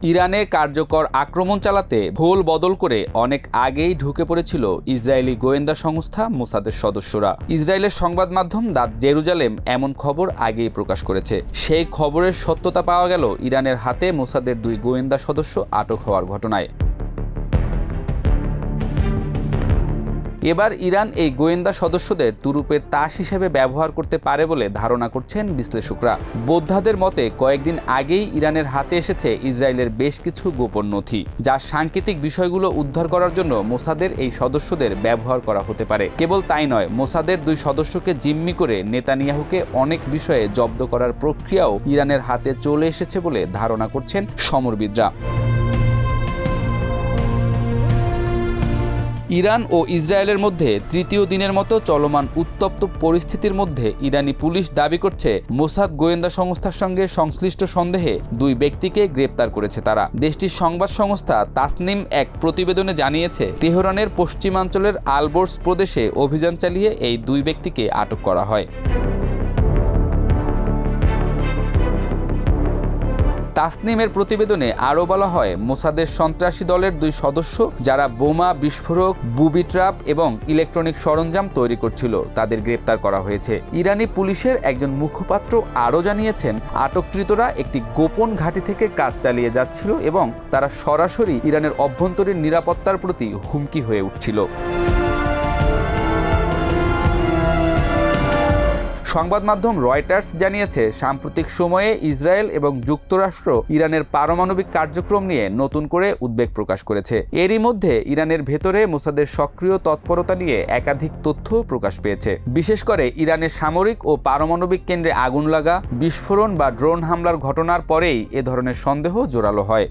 ইরানে কার্যকর আক্রমণ চালাতে ভোল বদল করে অনেক আগেই ঢুকে পড়েছিল ইসরায়েলি গোয়েন্দা সংস্থা মোসাদের সদস্যরা। ইসরায়েলের সংবাদ মাধ্যম দ্য জেরুজালেম এমন খবর আগেই প্রকাশ করেছে। সেই খবরের সত্যতা পাওয়া গেল ইরানের হাতে মোসাদের 2 গোয়েন্দা সদস্য আটক হওয়ার ঘটনায়। এবার ইরান এই গোয়েন্দা সদস্যদের তুরুপের তাস হিসেবে ব্যবহার করতে পারে বলে ধারণা করছেন বিশ্লেষকরা। বোদ্ধাদের মতে কয়েকদিন আগেই ইরানের হাতে এসেছে ইসরায়েলের বেশ কিছু গোপন নথি, যা সাংকেতিক বিষয়গুলো উদ্ধার করার জন্য মোসাদের এই সদস্যদের ব্যবহার করা হতে পারে। কেবল তাই নয়, মোসাদের 2 সদস্যকে জিম্মি করে নেতানিয়াহুকে অনেক বিষয়ে জব্দ করার প্রক্রিয়াও ইরানের হাতে চলে এসেছে বলে ধারণা করছেন সমরবিদরা। ইরান ও ইসরায়েলের মধ্যে তৃতীয় দিনের মতো চলমান উত্তপ্ত পরিস্থিতির মধ্যে ইরানি পুলিশ দাবি করছে মোসাদ গোয়েন্দা সংস্থার সঙ্গে সংশ্লিষ্ট সন্দেহে 2 ব্যক্তিকে গ্রেপ্তার করেছে তারা। দেশটির সংবাদ সংস্থা তাসনিম এক প্রতিবেদনে জানিয়েছে, তেহরানের পশ্চিমাঞ্চলের আলবোর্স প্রদেশে অভিযান চালিয়ে এই 2 ব্যক্তিকে আটক করা হয়। তাসনিমের প্রতিবেদনে আরও বলা হয়, মোসাদের সন্ত্রাসী দলের 2 সদস্য যারা বোমা, বিস্ফোরক, বুবি ট্র্যাপ এবং ইলেকট্রনিক সরঞ্জাম তৈরি করছিল তাদের গ্রেপ্তার করা হয়েছে। ইরানি পুলিশের একজন মুখপাত্র আরও জানিয়েছেন, আটককৃতরা একটি গোপন ঘাঁটি থেকে কাজ চালিয়ে যাচ্ছিল এবং তারা সরাসরি ইরানের অভ্যন্তরীণ নিরাপত্তার প্রতি হুমকি হয়ে উঠছিল। সংবাদ মাধ্যম রয়টার্স জানিয়েছে, সাম্প্রতিক সময়ে ইসরায়েল এবং যুক্তরাষ্ট্র ইরানের পারমাণবিক কার্যক্রম নিয়ে নতুন করে উদ্বেগ প্রকাশ করেছে। এরই মধ্যে ইরানের ভেতরে মোসাদের সক্রিয় তৎপরতা নিয়ে একাধিক তথ্য প্রকাশ পেয়েছে। বিশেষ করে ইরানের সামরিক ও পারমাণবিক কেন্দ্রে আগুন লাগা, বিস্ফোরণ বা ড্রোন হামলার ঘটনার পরেই এ ধরনের সন্দেহ জোরালো হয়।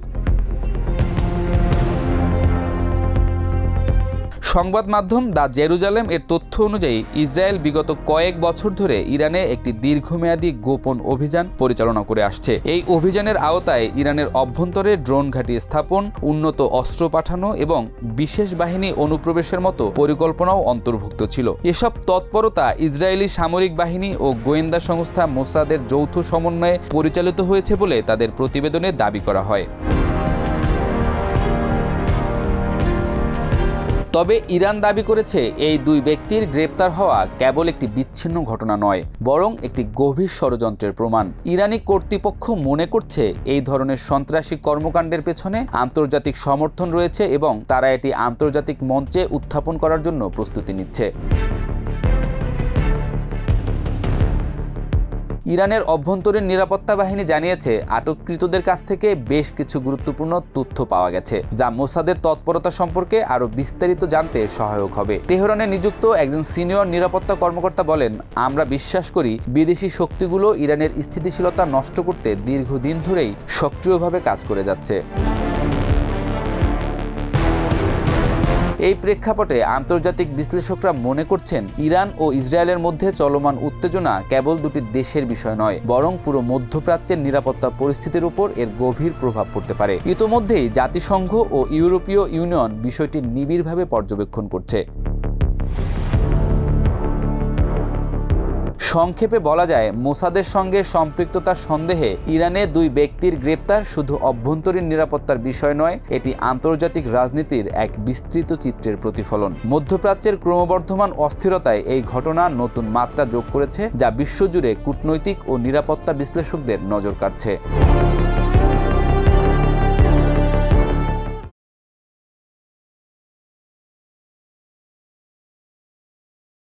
সংবাদ মাধ্যম দ্য জেরুজালেম এর তথ্য অনুযায়ী ইসরায়েল বিগত কয়েক বছর ধরে ইরানে একটি দীর্ঘমেয়াদী গোপন অভিযান পরিচালনা করে আসছে। এই অভিযানের আওতায় ইরানের অভ্যন্তরে ড্রোন ঘাঁটি স্থাপন, উন্নত অস্ত্র পাঠানো এবং বিশেষ বাহিনী অনুপ্রবেশের মতো পরিকল্পনাও অন্তর্ভুক্ত ছিল। এসব তৎপরতা ইসরায়েলি সামরিক বাহিনী ও গোয়েন্দা সংস্থা মোসাদের যৌথ সমন্বয়ে পরিচালিত হয়েছে বলে তাদের প্রতিবেদনে দাবি করা হয়। তবে ইরান দাবি করেছে, এই 2 ব্যক্তির গ্রেপ্তার হওয়া কেবল একটি বিচ্ছিন্ন ঘটনা নয়, বরং একটি গভীর ষড়যন্ত্রের প্রমাণ। ইরানি কর্তৃপক্ষ মনে করছে এই ধরনের সন্ত্রাসী কর্মকাণ্ডের পেছনে আন্তর্জাতিক সমর্থন রয়েছে এবং তারা এটি আন্তর্জাতিক মঞ্চে উত্থাপন করার জন্য প্রস্তুতি নিচ্ছে। ইরানের অভ্যন্তরীণ নিরাপত্তা বাহিনী জানিয়েছে, আটককৃতদের কাছ থেকে বেশ কিছু গুরুত্বপূর্ণ তথ্য পাওয়া গেছে, যা মোসাদের তৎপরতা সম্পর্কে আরও বিস্তারিত জানতে সহায়ক হবে। তেহরানে নিযুক্ত একজন সিনিয়র নিরাপত্তা কর্মকর্তা বলেন, আমরা বিশ্বাস করি বিদেশি শক্তিগুলো ইরানের স্থিতিশীলতা নষ্ট করতে দীর্ঘদিন ধরেই সক্রিয়ভাবে কাজ করে যাচ্ছে। এই প্রেক্ষাপটে আন্তর্জাতিক বিশ্লেষকরা মনে করছেন, ইরান ও ইসরায়েলের মধ্যে চলমান উত্তেজনা কেবল 2টি দেশের বিষয় নয়, বরং পুরো মধ্যপ্রাচ্যের নিরাপত্তা পরিস্থিতির উপর এর গভীর প্রভাব পড়তে পারে। ইতোমধ্যেই জাতিসংঘ ও ইউরোপীয় ইউনিয়ন বিষয়টি নিবিড়ভাবে পর্যবেক্ষণ করছে। সংক্ষেপে বলা যায়, মোসাদের সঙ্গে সম্পৃক্ততার সন্দেহে ইরানে 2 ব্যক্তির গ্রেপ্তার শুধু অভ্যন্তরীণ নিরাপত্তার বিষয় নয়, এটি আন্তর্জাতিক রাজনীতির এক বিস্তৃত চিত্রের প্রতিফলন। মধ্যপ্রাচ্যের ক্রমবর্ধমান অস্থিরতায় এই ঘটনা নতুন মাত্রা যোগ করেছে, যা বিশ্বজুড়ে কূটনৈতিক ও নিরাপত্তা বিশ্লেষকদের নজর কাড়ছে।